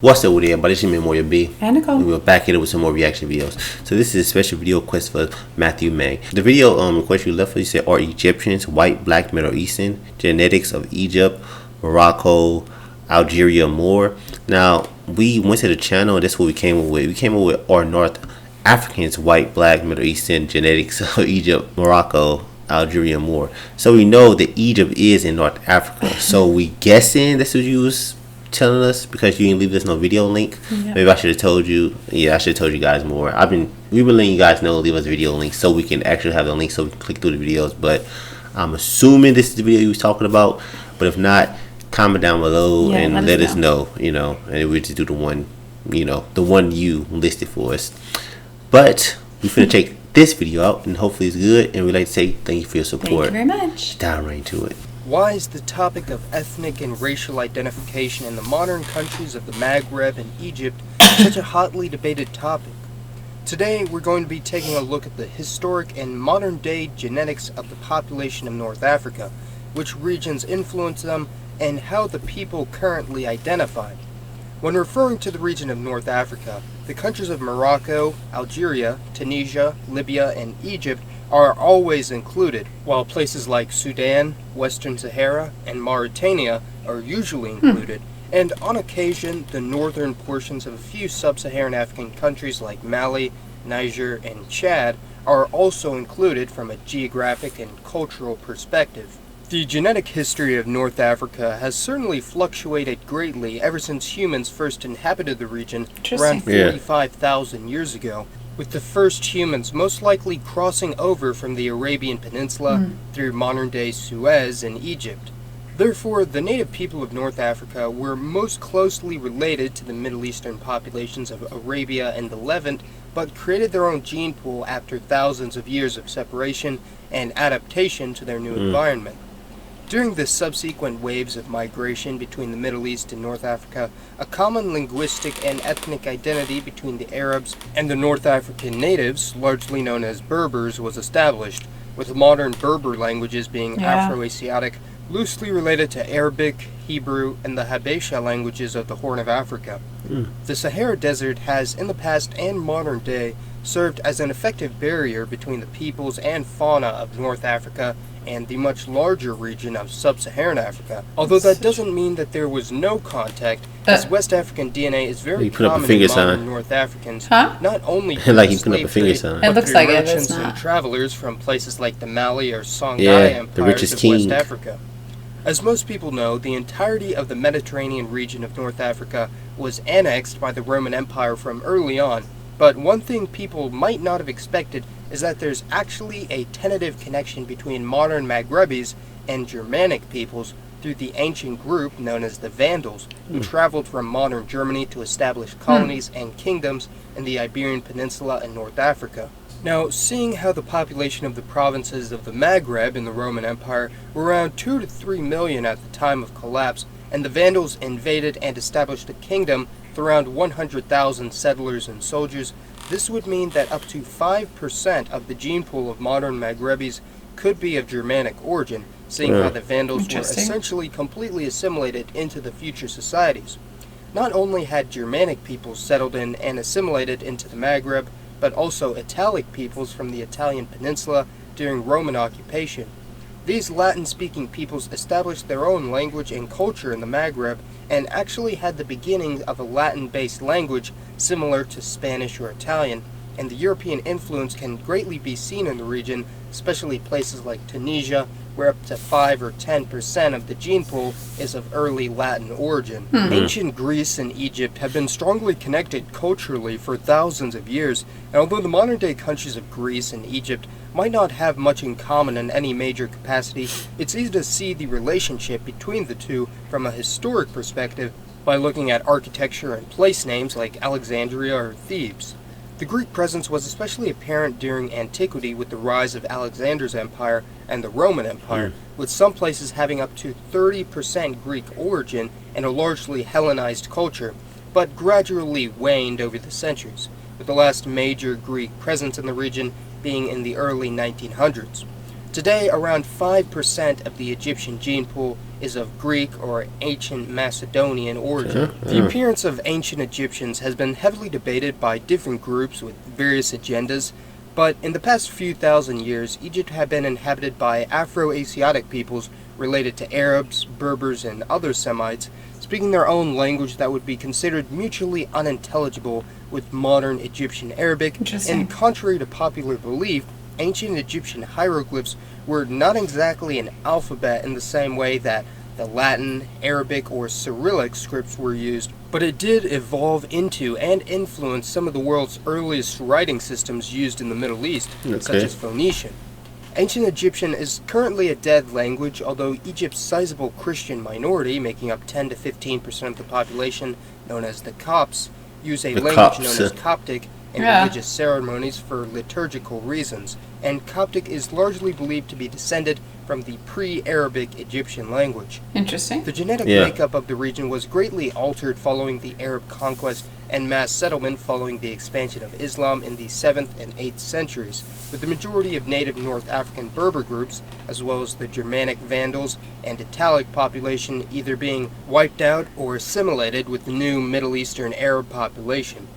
What's up with everybody? It's your Memorial B. And Nicole. We're back here with some more reaction videos. So this is a special video request for Matthew May. The video request you left for, you said, are Egyptians white, black, Middle Eastern, genetics of Egypt, Morocco, Algeria more. Now we went to the channel and that's what we came up with. We came up with are North Africans white, black, Middle Eastern, genetics of Egypt, Morocco, Algeria more. So we know that Egypt is in North Africa. So we guessing that's what you was telling us because you didn't leave us no video link. Yeah. Maybe I should have told you. Yeah, I should have told you guys more. We've been letting you guys know, leave us a video link so we can actually have the link so we can click through the videos. But I'm assuming this is the video you was talking about. But if not, comment down below and let us know. And we'll just do the one, the one you listed for us. But we finna check this video out and hopefully it's good. And we'd like to say thank you for your support. Thank you very much. Down right into it. Why is the topic of ethnic and racial identification in the modern countries of the Maghreb and Egypt such a hotly debated topic? Today we're going to be taking a look at the historic and modern-day genetics of the population of North Africa, which regions influence them, and how the people currently identify. When referring to the region of North Africa, the countries of Morocco, Algeria, Tunisia, Libya, and Egypt are always included, while places like Sudan, Western Sahara, and Mauritania are usually included, and on occasion the northern portions of a few sub-Saharan African countries like Mali, Niger, and Chad are also included from a geographic and cultural perspective. The genetic history of North Africa has certainly fluctuated greatly ever since humans first inhabited the region around 45,000 years ago, with the first humans most likely crossing over from the Arabian Peninsula through modern-day Suez in Egypt. Therefore, the native people of North Africa were most closely related to the Middle Eastern populations of Arabia and the Levant, but created their own gene pool after thousands of years of separation and adaptation to their new environment. During the subsequent waves of migration between the Middle East and North Africa, a common linguistic and ethnic identity between the Arabs and the North African natives, largely known as Berbers, was established, with modern Berber languages being Afro-Asiatic, loosely related to Arabic, Hebrew, and the Habesha languages of the Horn of Africa. The Sahara Desert has, in the past and modern day, served as an effective barrier between the peoples and fauna of North Africa and the much larger region of sub-Saharan Africa. Although that doesn't mean that there was no contact, as West African DNA is very common in modern North Africans, not only like you put up a finger sign, it looks like merchants and travelers from places like the Mali or Songhai empires of West Africa. As most people know, the entirety of the Mediterranean region of North Africa was annexed by the Roman Empire from early on, but one thing people might not have expected is that there's actually a tentative connection between modern Maghrebis and Germanic peoples through the ancient group known as the Vandals, who traveled from modern Germany to establish colonies and kingdoms in the Iberian Peninsula and North Africa. Now, seeing how the population of the provinces of the Maghreb in the Roman Empire were around 2 to 3 million at the time of collapse, and the Vandals invaded and established a kingdom with around 100,000 settlers and soldiers, this would mean that up to 5% of the gene pool of modern Maghrebis could be of Germanic origin, seeing how the Vandals were essentially completely assimilated into the future societies. Not only had Germanic peoples settled in and assimilated into the Maghreb, but also Italic peoples from the Italian peninsula during Roman occupation. These Latin-speaking peoples established their own language and culture in the Maghreb and actually had the beginnings of a Latin-based language similar to Spanish or Italian, and the European influence can greatly be seen in the region, especially places like Tunisia, where up to 5 or 10% of the gene pool is of early Latin origin. Ancient Greece and Egypt have been strongly connected culturally for thousands of years, and although the modern-day countries of Greece and Egypt might not have much in common in any major capacity, it's easy to see the relationship between the two from a historic perspective by looking at architecture and place names like Alexandria or Thebes. The Greek presence was especially apparent during antiquity with the rise of Alexander's empire and the Roman Empire, with some places having up to 30% Greek origin and a largely Hellenized culture, but gradually waned over the centuries, with the last major Greek presence in the region being in the early 1900s. Today, around 5% of the Egyptian gene pool is of Greek or ancient Macedonian origin. The appearance of ancient Egyptians has been heavily debated by different groups with various agendas, but in the past few thousand years, Egypt had been inhabited by Afro-Asiatic peoples related to Arabs, Berbers, and other Semites, speaking their own language that would be considered mutually unintelligible with modern Egyptian Arabic, and contrary to popular belief, ancient Egyptian hieroglyphs were not exactly an alphabet in the same way that the Latin, Arabic, or Cyrillic scripts were used, but it did evolve into and influence some of the world's earliest writing systems used in the Middle East, such as Phoenician. Ancient Egyptian is currently a dead language, although Egypt's sizable Christian minority, making up 10 to 15% of the population, known as the Copts, use a language known as Coptic in religious ceremonies for liturgical reasons, and Coptic is largely believed to be descended from the pre-Arabic Egyptian language. Interesting. The genetic makeup of the region was greatly altered following the Arab conquest and mass settlement following the expansion of Islam in the 7th and 8th centuries, with the majority of native North African Berber groups, as well as the Germanic Vandals and Italic population either being wiped out or assimilated with the new Middle Eastern Arab population.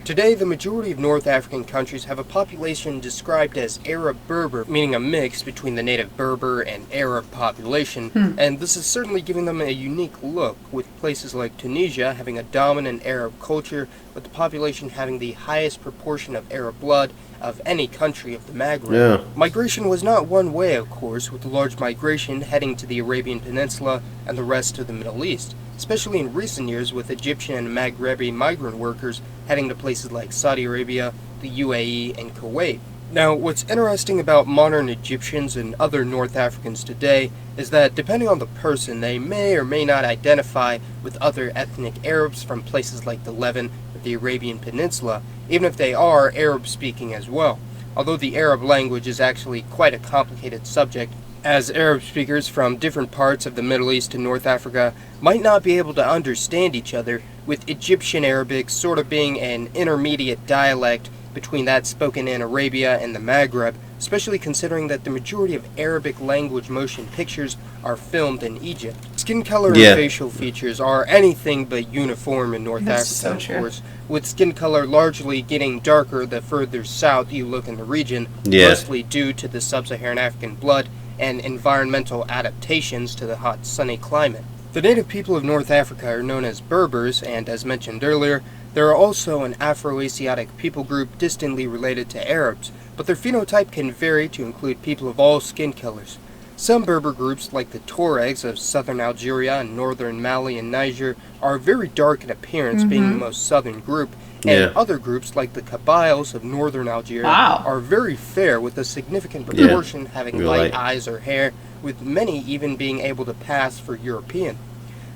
Today, the majority of North African countries have a population described as Arab Berber, meaning a mix between the native Berber and Arab population, and this is certainly giving them a unique look, with places like Tunisia having a dominant Arab culture, with the population having the highest proportion of Arab blood of any country of the Maghreb. Migration was not one way, of course, with the large migration heading to the Arabian Peninsula and the rest of the Middle East, especially in recent years with Egyptian and Maghrebi migrant workers heading to places like Saudi Arabia, the UAE, and Kuwait. Now, what's interesting about modern Egyptians and other North Africans today is that depending on the person, they may or may not identify with other ethnic Arabs from places like the Levant or the Arabian Peninsula, even if they are Arab-speaking as well. Although the Arab language is actually quite a complicated subject, as Arab speakers from different parts of the Middle East and North Africa might not be able to understand each other, with Egyptian Arabic sort of being an intermediate dialect between that spoken in Arabia and the Maghreb, especially considering that the majority of Arabic language motion pictures are filmed in Egypt. Skin color and facial features are anything but uniform in North Africa, of course, with skin color largely getting darker the further south you look in the region, mostly due to the sub-Saharan African blood and environmental adaptations to the hot, sunny climate. The native people of North Africa are known as Berbers, and as mentioned earlier, there are also an Afro-Asiatic people group distantly related to Arabs, but their phenotype can vary to include people of all skin colors. Some Berber groups, like the Tuaregs of southern Algeria and northern Mali and Niger, are very dark in appearance, being the most southern group, and other groups, like the Kabyles of northern Algeria, are very fair, with a significant proportion having light eyes or hair, with many even being able to pass for European.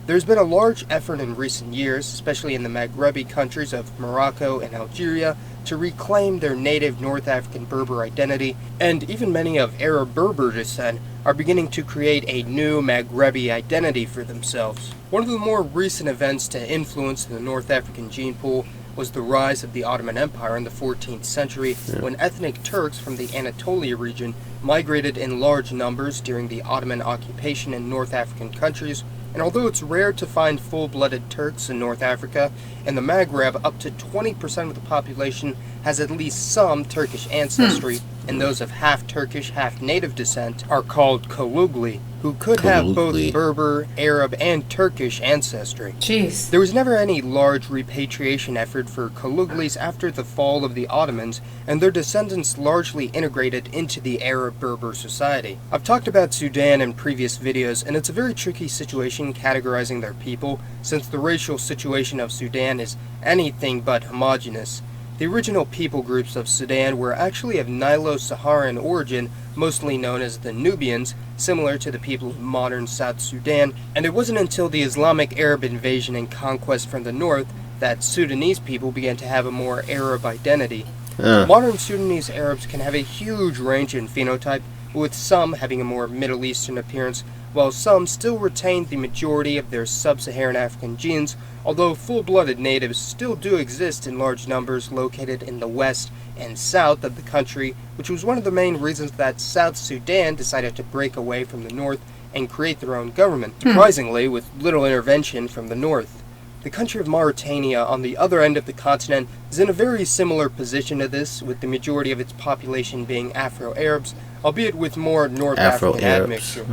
There's been a large effort in recent years, especially in the Maghrebi countries of Morocco and Algeria, to reclaim their native North African Berber identity, and even many of Arab Berber descent are beginning to create a new Maghrebi identity for themselves. One of the more recent events to influence the North African gene pool was the rise of the Ottoman Empire in the 14th century, when ethnic Turks from the Anatolia region migrated in large numbers during the Ottoman occupation in North African countries. And although it's rare to find full-blooded Turks in North Africa, in the Maghreb up to 20% of the population has at least some Turkish ancestry, and those of half Turkish, half native descent are called Kalugli, who could have both Berber, Arab, and Turkish ancestry. Jeez. There was never any large repatriation effort for Kaluglis after the fall of the Ottomans, and their descendants largely integrated into the Arab Berber society. I've talked about Sudan in previous videos, and it's a very tricky situation categorizing their people, since the racial situation of Sudan is anything but homogeneous. The original people groups of Sudan were actually of Nilo-Saharan origin, mostly known as the Nubians, similar to the people of modern South Sudan, and it wasn't until the Islamic Arab invasion and conquest from the north that Sudanese people began to have a more Arab identity. Modern Sudanese Arabs can have a huge range in phenotype, with some having a more Middle Eastern appearance, while some still retain the majority of their sub-Saharan African genes, although full-blooded natives still do exist in large numbers located in the west and south of the country, which was one of the main reasons that South Sudan decided to break away from the north and create their own government, surprisingly with little intervention from the north. The country of Mauritania, on the other end of the continent, is in a very similar position to this, with the majority of its population being Afro-Arabs, albeit with more North African admixture.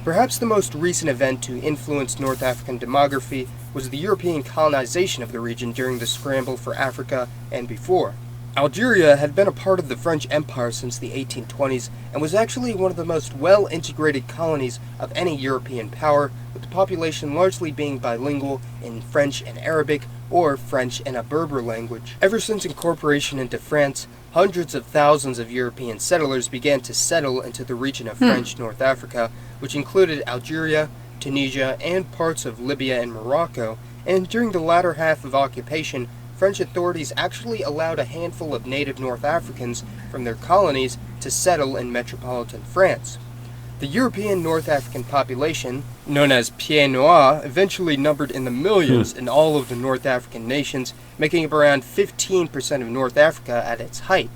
Perhaps the most recent event to influence North African demography was the European colonization of the region during the scramble for Africa and before. Algeria had been a part of the French Empire since the 1820s and was actually one of the most well-integrated colonies of any European power, with the population largely being bilingual in French and Arabic, or French and a Berber language. Ever since incorporation into France, hundreds of thousands of European settlers began to settle into the region of French North Africa, which included Algeria, Tunisia, and parts of Libya and Morocco, and during the latter half of occupation, French authorities actually allowed a handful of native North Africans from their colonies to settle in metropolitan France. The European North African population, known as Pieds Noirs, eventually numbered in the millions in all of the North African nations, making up around 15% of North Africa at its height.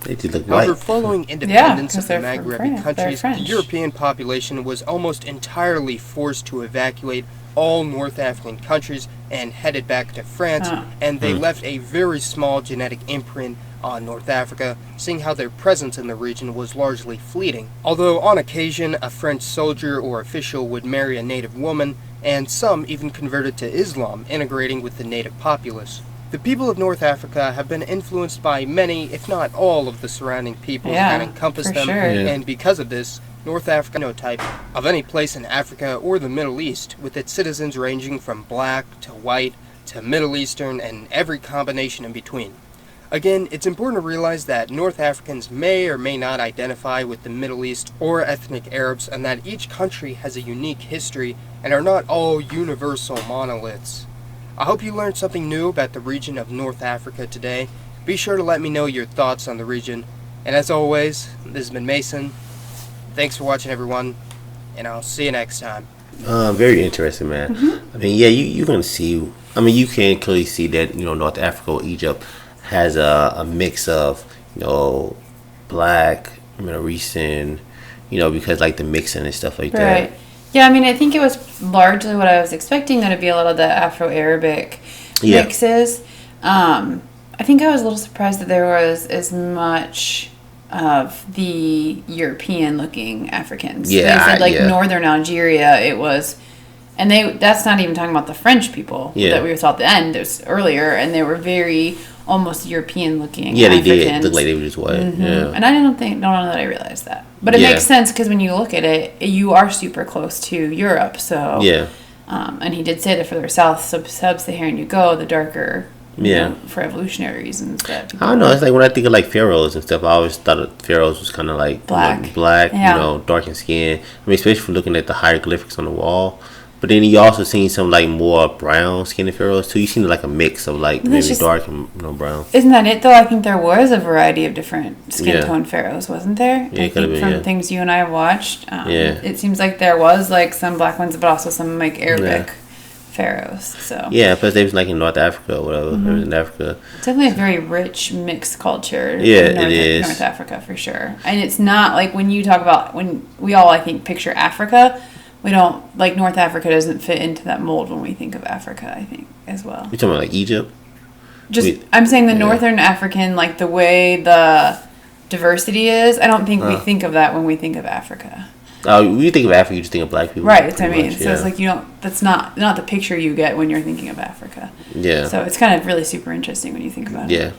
However, following independence of the Maghrebi countries, the European population was almost entirely forced to evacuate all North African countries and headed back to France, and they left a very small genetic imprint on North Africa, seeing how their presence in the region was largely fleeting. Although on occasion a French soldier or official would marry a native woman, and some even converted to Islam, integrating with the native populace. The people of North Africa have been influenced by many, if not all, of the surrounding peoples that encompass them, and because of this, North Africa phenotype of any place in Africa or the Middle East, with its citizens ranging from black to white to Middle Eastern and every combination in between. Again, it's important to realize that North Africans may or may not identify with the Middle East or ethnic Arabs, and that each country has a unique history and are not all universal monoliths. I hope you learned something new about the region of North Africa today. Be sure to let me know your thoughts on the region. And as always, this has been Mason. Thanks for watching, everyone, and I'll see you next time. Very interesting, man. I mean, yeah, you're going to see, I mean, you can clearly see that, North Africa or Egypt has a mix of, black, Middle Eastern, because like the mixing and stuff like that. Yeah, I mean, I think it was largely what I was expecting, that it'd be a lot of the Afro-Arabic mixes. I think I was a little surprised that there was as much of the European-looking Africans. Yeah, they said, northern Algeria, it was... And that's not even talking about the French people that we saw at the end. It was earlier, and they were very almost European-looking Africans. They did. Looked like they were just white. Yeah. And I don't know that I realized that. But it makes sense, because when you look at it, you are super close to Europe. So and he did say that further south, sub-Saharan you go, the darker... for evolutionary reasons. That I don't know. It's like when I think of like pharaohs and stuff, I always thought of pharaohs was kind of like black, dark in skin. I mean, especially for looking at the hieroglyphics on the wall. But then you also seen some like more brown skinned pharaohs too. You seen like a mix of like maybe dark and brown. Isn't that it though? I think there was a variety of different skin tone pharaohs, wasn't there? Yeah, it could have been. From things you and I have watched, it seems like there was like some black ones, but also some like Arabic pharaohs. So plus they was like in North Africa or whatever. It was in Africa. It's definitely a very rich mixed culture. Yeah, it is. North Africa for sure. And it's not like when you talk about, when we all I think picture Africa, we don't, like, North Africa doesn't fit into that mold when we think of Africa, I think, as well. You're talking about like Egypt? I'm saying the Northern African, like the way the diversity is, I don't think we think of that when we think of Africa. When you think of Africa, you just think of black people. Right, that's what I mean. So it's like, that's not the picture you get when you're thinking of Africa. Yeah. So it's kind of really super interesting when you think about it. Yeah.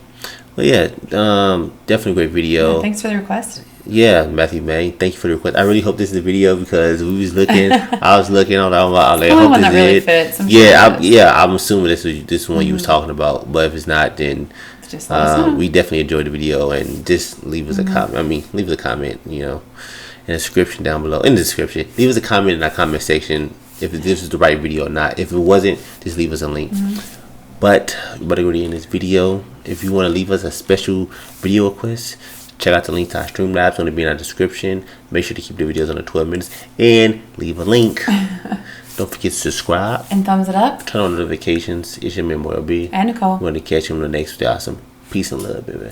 Well, definitely a great video. Yeah, thanks for the request. Yeah, Matthew May, thank you for the request. I really hope this is the video, because we was looking, I was looking, I was like, I hope this really is fits. I'm assuming this is one you was talking about, but if it's not, then just we definitely enjoyed the video, and just leave us a comment. I mean, leave us a comment, in the description down below. In the description, leave us a comment in our comment section if this is the right video or not. If it wasn't, just leave us a link. But already in this video, if you want to leave us a special video request, check out the link to our Streamlabs. It's going to be in our description. Make sure to keep the videos under 12 minutes and leave a link. Don't forget to subscribe and thumbs it up. Turn on notifications. It's your man, B. And Nicole. We're going to catch you in the next video. Awesome. Peace and love, baby.